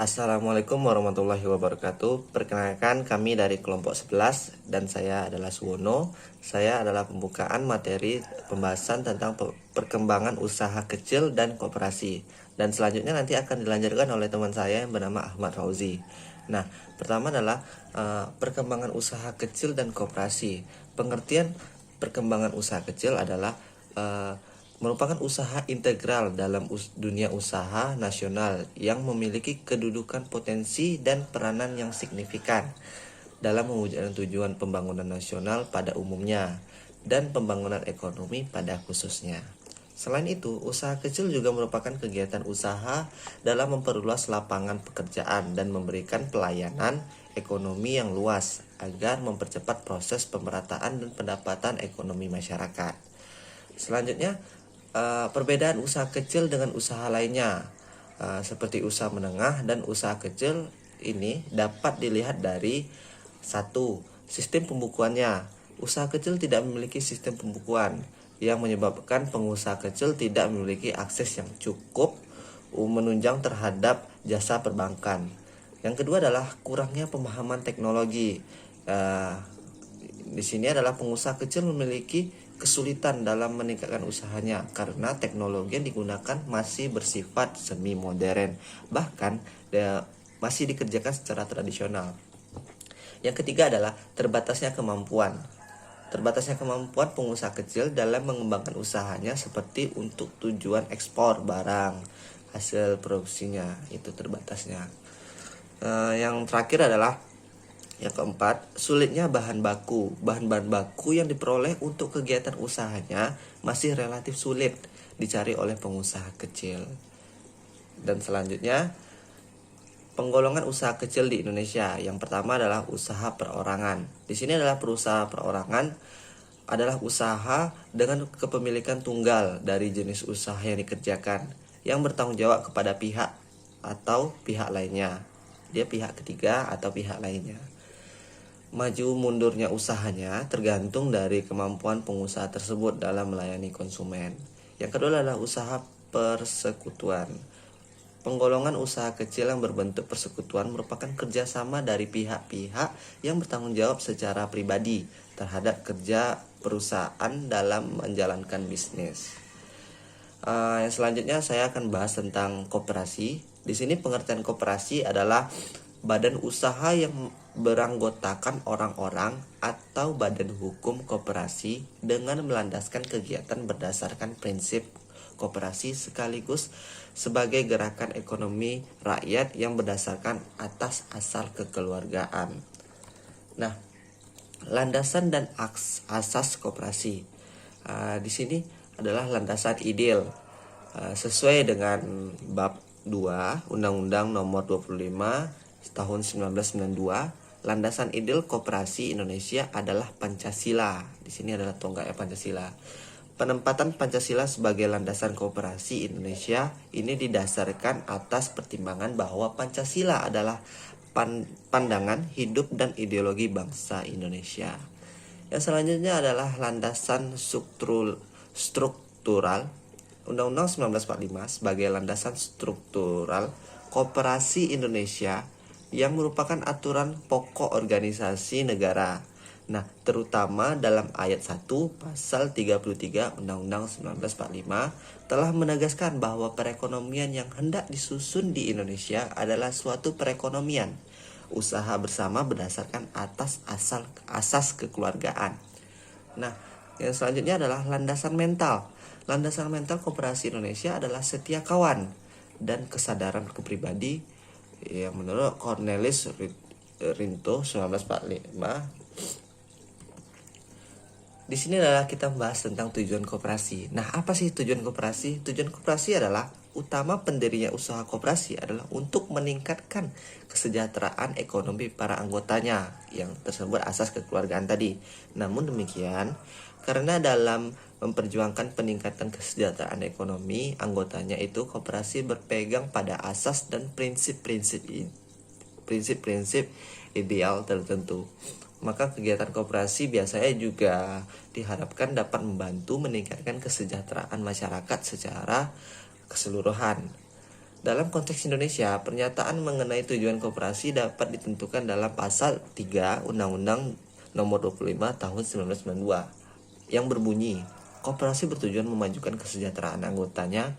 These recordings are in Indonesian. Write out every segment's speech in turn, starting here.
Assalamualaikum warahmatullahi wabarakatuh. Perkenalkan, kami dari kelompok 11 dan saya adalah Suwono. Saya adalah pembukaan materi pembahasan tentang perkembangan usaha kecil dan koperasi. Dan selanjutnya nanti akan dilanjutkan oleh teman saya yang bernama Ahmad Fauzi. Nah, pertama adalah perkembangan usaha kecil dan koperasi. Pengertian perkembangan usaha kecil adalah merupakan usaha integral dalam dunia usaha nasional yang memiliki kedudukan potensi dan peranan yang signifikan dalam mewujudkan tujuan pembangunan nasional pada umumnya dan pembangunan ekonomi pada khususnya. Selain itu, usaha kecil juga merupakan kegiatan usaha dalam memperluas lapangan pekerjaan dan memberikan pelayanan ekonomi yang luas agar mempercepat proses pemerataan dan pendapatan ekonomi masyarakat. Selanjutnya, perbedaan usaha kecil dengan usaha lainnya, seperti usaha menengah dan usaha kecil ini dapat dilihat dari satu, sistem pembukuannya. Usaha kecil tidak memiliki sistem pembukuan yang menyebabkan pengusaha kecil tidak memiliki akses yang cukup menunjang terhadap jasa perbankan. Yang kedua adalah kurangnya pemahaman teknologi. Di sini adalah pengusaha kecil memiliki kesulitan dalam meningkatkan usahanya karena teknologi yang digunakan masih bersifat semi modern, bahkan masih dikerjakan secara tradisional. Yang ketiga adalah terbatasnya kemampuan. Terbatasnya kemampuan pengusaha kecil dalam mengembangkan usahanya seperti untuk tujuan ekspor barang hasil produksinya, itu terbatasnya. Yang terakhir adalah yang keempat, sulitnya bahan baku. Bahan-bahan baku yang diperoleh untuk kegiatan usahanya masih relatif sulit dicari oleh pengusaha kecil. Dan selanjutnya, penggolongan usaha kecil di Indonesia. Yang pertama adalah usaha perorangan. Di sini adalah perusahaan perorangan adalah usaha dengan kepemilikan tunggal dari jenis usaha yang dikerjakan yang bertanggung jawab kepada pihak atau pihak lainnya. Dia pihak ketiga atau pihak lainnya. Maju mundurnya usahanya tergantung dari kemampuan pengusaha tersebut dalam melayani konsumen. Yang kedua adalah usaha persekutuan. Penggolongan usaha kecil yang berbentuk persekutuan merupakan kerjasama dari pihak-pihak yang bertanggung jawab secara pribadi terhadap kerja perusahaan dalam menjalankan bisnis. Yang selanjutnya saya akan bahas tentang koperasi. Di sini pengertian koperasi adalah badan usaha yang beranggotakan orang-orang atau badan hukum koperasi dengan melandaskan kegiatan berdasarkan prinsip koperasi sekaligus sebagai gerakan ekonomi rakyat yang berdasarkan atas asal kekeluargaan. Nah, landasan dan asas koperasi di sini adalah landasan ideal sesuai dengan bab 2 Undang-Undang Nomor 25 tahun 1992. Landasan ideal koperasi Indonesia adalah Pancasila. Di sini adalah tonggaknya Pancasila. Penempatan Pancasila sebagai landasan koperasi Indonesia ini didasarkan atas pertimbangan bahwa Pancasila adalah pandangan hidup dan ideologi bangsa Indonesia. Yang selanjutnya adalah landasan struktural Undang-Undang 1945 sebagai landasan struktural koperasi Indonesia yang merupakan aturan pokok organisasi negara. Nah, terutama dalam ayat 1 pasal 33 Undang-Undang 1945 telah menegaskan bahwa perekonomian yang hendak disusun di Indonesia adalah suatu perekonomian usaha bersama berdasarkan asas kekeluargaan. Nah, yang selanjutnya adalah landasan mental. Landasan mental koperasi Indonesia adalah setia kawan dan kesadaran kepribadi yang menurut Cornelis Rinto 1945. Di sini adalah kita membahas tentang tujuan koperasi. Nah, apa sih tujuan koperasi? Tujuan koperasi adalah utama pendirinya usaha koperasi adalah untuk meningkatkan kesejahteraan ekonomi para anggotanya yang tersebut asas kekeluargaan tadi. Namun demikian, karena dalam memperjuangkan peningkatan kesejahteraan ekonomi anggotanya itu, koperasi berpegang pada asas dan prinsip-prinsip ideal tertentu. Maka kegiatan koperasi biasanya juga diharapkan dapat membantu meningkatkan kesejahteraan masyarakat secara keseluruhan. Dalam konteks Indonesia, pernyataan mengenai tujuan koperasi dapat ditentukan dalam pasal 3 Undang-Undang Nomor 25 Tahun 1992 yang berbunyi, koperasi bertujuan memajukan kesejahteraan anggotanya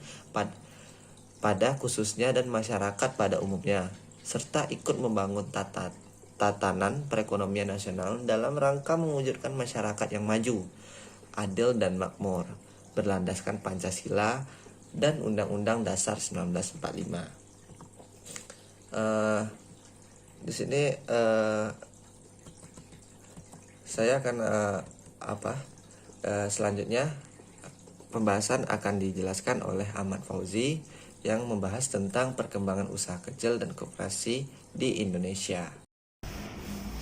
pada khususnya dan masyarakat pada umumnya, serta ikut membangun tatanan perekonomian nasional dalam rangka mewujudkan masyarakat yang maju, adil dan makmur, berlandaskan Pancasila dan Undang-Undang Dasar 1945. Di sini saya akan selanjutnya pembahasan akan dijelaskan oleh Ahmad Fauzi yang membahas tentang perkembangan usaha kecil dan koperasi di Indonesia.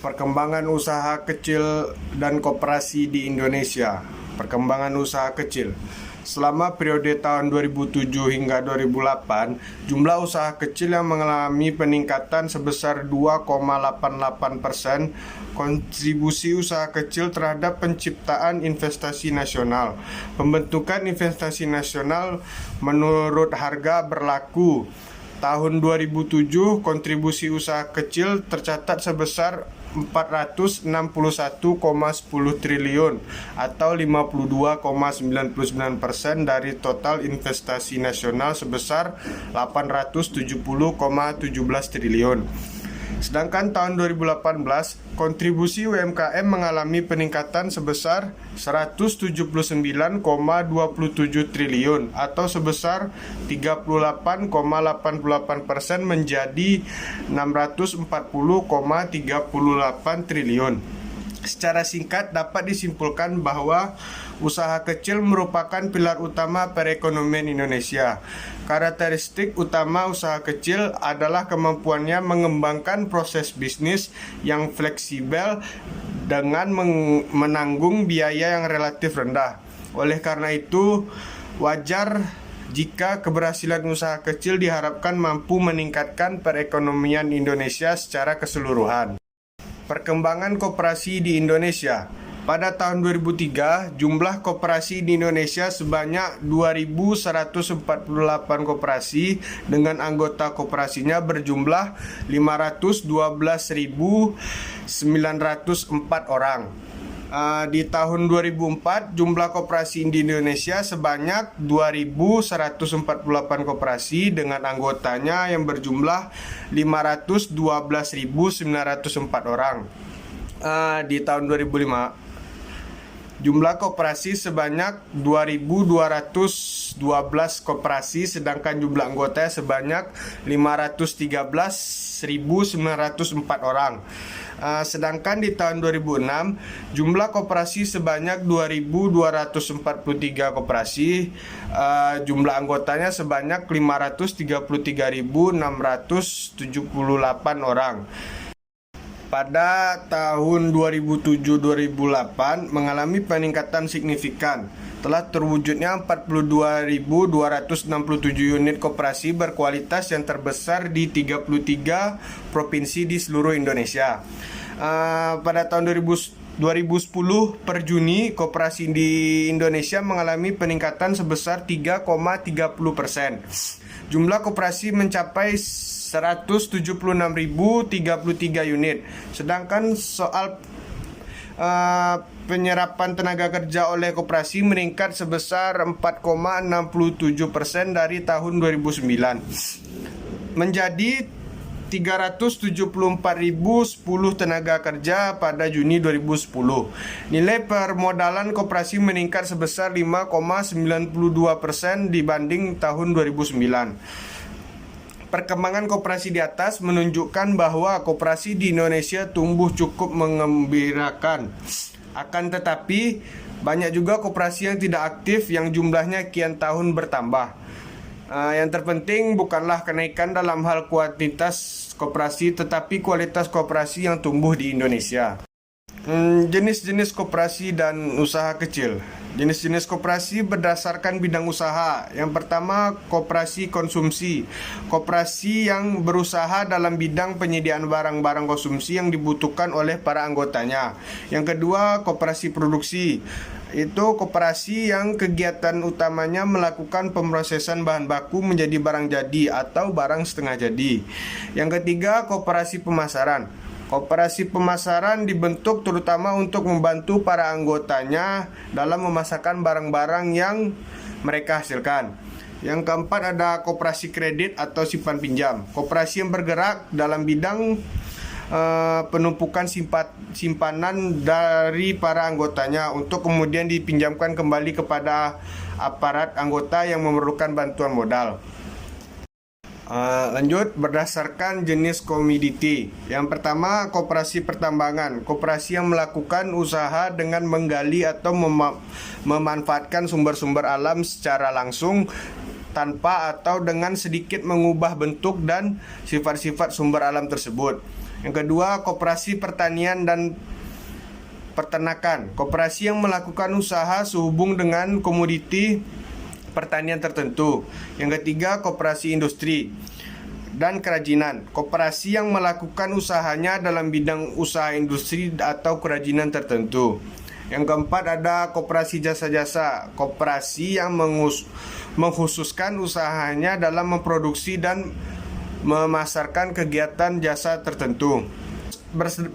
Perkembangan usaha kecil dan koperasi di Indonesia. Perkembangan usaha kecil. Selama periode tahun 2007 hingga 2008, jumlah usaha kecil yang mengalami peningkatan sebesar 2,88%. Kontribusi usaha kecil terhadap penciptaan investasi nasional. Pembentukan investasi nasional menurut harga berlaku. Tahun 2007, kontribusi usaha kecil tercatat sebesar 461,10 triliun atau 52,99% dari total investasi nasional sebesar 870,17 triliun. Sedangkan tahun 2018, kontribusi UMKM mengalami peningkatan sebesar 179,27 triliun atau sebesar 38,88% menjadi 640,38 triliun. Secara singkat dapat disimpulkan bahwa usaha kecil merupakan pilar utama perekonomian Indonesia. Karakteristik utama usaha kecil adalah kemampuannya mengembangkan proses bisnis yang fleksibel dengan menanggung biaya yang relatif rendah. Oleh karena itu, wajar jika keberhasilan usaha kecil diharapkan mampu meningkatkan perekonomian Indonesia secara keseluruhan. Perkembangan koperasi di Indonesia. Pada tahun 2003, jumlah koperasi di Indonesia sebanyak 2.148 koperasi dengan anggota koperasinya berjumlah 512.904 orang. Di tahun 2004, jumlah koperasi di Indonesia sebanyak 2.148 koperasi dengan anggotanya yang berjumlah 512.904 orang. Di tahun 2005, jumlah koperasi sebanyak 2.212 koperasi, sedangkan jumlah anggotanya sebanyak 513.904 orang. Sedangkan di tahun 2006, jumlah koperasi sebanyak 2.243 koperasi, jumlah anggotanya sebanyak 533.678 orang. Pada tahun 2007-2008 mengalami peningkatan signifikan. Telah terwujudnya 42.267 unit koperasi berkualitas yang terbesar di 33 provinsi di seluruh Indonesia. Pada tahun 2010 per Juni, koperasi di Indonesia mengalami peningkatan sebesar 3,30%. Jumlah koperasi mencapai 176.033 unit. Sedangkan soal penyerapan tenaga kerja oleh koperasi meningkat sebesar 4,67% dari tahun 2009 menjadi 374.010 tenaga kerja pada Juni 2010. Nilai permodalan koperasi meningkat sebesar 5,92% dibanding tahun 2009. Perkembangan koperasi di atas menunjukkan bahwa koperasi di Indonesia tumbuh cukup menggembirakan. Akan tetapi, banyak juga koperasi yang tidak aktif yang jumlahnya kian tahun bertambah. Yang terpenting bukanlah kenaikan dalam hal kuantitas koperasi, tetapi kualitas koperasi yang tumbuh di Indonesia. Jenis-jenis koperasi dan usaha kecil. Jenis-jenis koperasi berdasarkan bidang usaha. Yang pertama, koperasi konsumsi. Koperasi yang berusaha dalam bidang penyediaan barang-barang konsumsi yang dibutuhkan oleh para anggotanya. Yang kedua, koperasi produksi. Itu koperasi yang kegiatan utamanya melakukan pemrosesan bahan baku menjadi barang jadi atau barang setengah jadi. Yang ketiga, koperasi pemasaran. Koperasi pemasaran dibentuk terutama untuk membantu para anggotanya dalam memasarkan barang-barang yang mereka hasilkan. Yang keempat ada koperasi kredit atau simpan pinjam. Koperasi yang bergerak dalam bidang penumpukan simpanan dari para anggotanya untuk kemudian dipinjamkan kembali kepada aparat anggota yang memerlukan bantuan modal. Lanjut, berdasarkan jenis komoditi. Yang pertama, koperasi pertambangan. Koperasi yang melakukan usaha dengan menggali atau memanfaatkan sumber-sumber alam secara langsung tanpa atau dengan sedikit mengubah bentuk dan sifat-sifat sumber alam tersebut. Yang kedua, koperasi pertanian dan peternakan. Koperasi yang melakukan usaha sehubung dengan komoditi pertanian tertentu. Yang ketiga, koperasi industri dan kerajinan. Koperasi yang melakukan usahanya dalam bidang usaha industri atau kerajinan tertentu. Yang keempat ada koperasi jasa-jasa. Koperasi yang mengkhususkan usahanya dalam memproduksi dan memasarkan kegiatan jasa tertentu.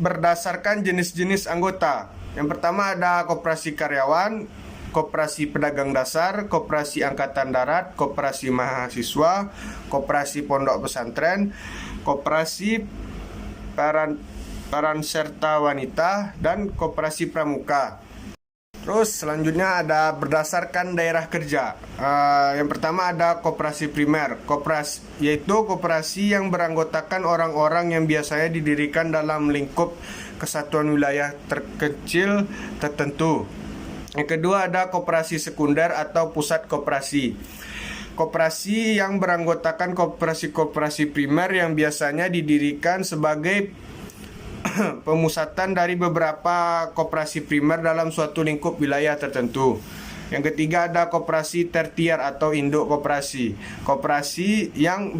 Berdasarkan jenis-jenis anggota. Yang pertama ada koperasi karyawan, koperasi pedagang dasar, koperasi angkatan darat, koperasi mahasiswa, koperasi pondok pesantren, koperasi peran serta wanita, dan koperasi pramuka. Terus selanjutnya ada berdasarkan daerah kerja. Yang pertama ada koperasi primer, yaitu koperasi yang beranggotakan orang-orang yang biasanya didirikan dalam lingkup kesatuan wilayah terkecil tertentu. Yang kedua ada koperasi sekunder atau pusat koperasi. Koperasi yang beranggotakan koperasi-koperasi primer yang biasanya didirikan sebagai pemusatan dari beberapa koperasi primer dalam suatu lingkup wilayah tertentu. Yang ketiga ada koperasi tertier atau induk koperasi. Koperasi yang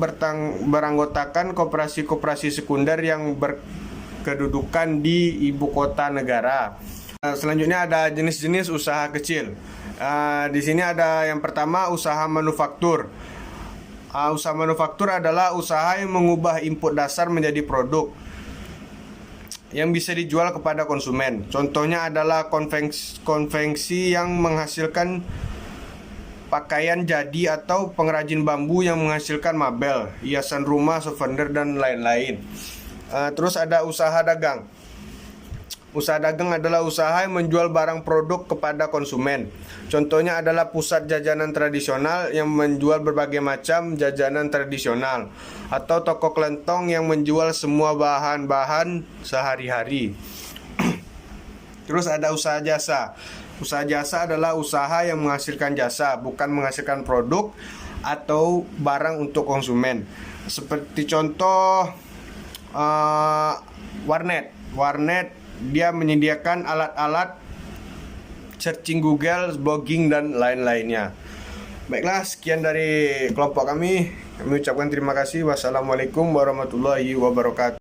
beranggotakan koperasi-koperasi sekunder yang berkedudukan di ibu kota negara. Selanjutnya ada jenis-jenis usaha kecil. Di sini ada yang pertama usaha manufaktur. Usaha manufaktur adalah usaha yang mengubah input dasar menjadi produk yang bisa dijual kepada konsumen. Contohnya adalah konveksi yang menghasilkan pakaian jadi atau pengrajin bambu yang menghasilkan mebel, hiasan rumah, souvenir, dan lain-lain. Terus ada usaha dagang. Usaha dagang adalah usaha yang menjual barang produk kepada konsumen. Contohnya adalah pusat jajanan tradisional yang menjual berbagai macam jajanan tradisional, atau toko kelentong yang menjual semua bahan-bahan sehari-hari. Terus ada usaha jasa. Usaha jasa adalah usaha yang menghasilkan jasa, bukan menghasilkan produk atau barang untuk konsumen. Seperti contoh warnet. Dia menyediakan alat-alat searching Google, blogging, dan lain-lainnya. Baiklah, sekian dari kelompok kami. Kami ucapkan terima kasih. Wassalamualaikum warahmatullahi wabarakatuh.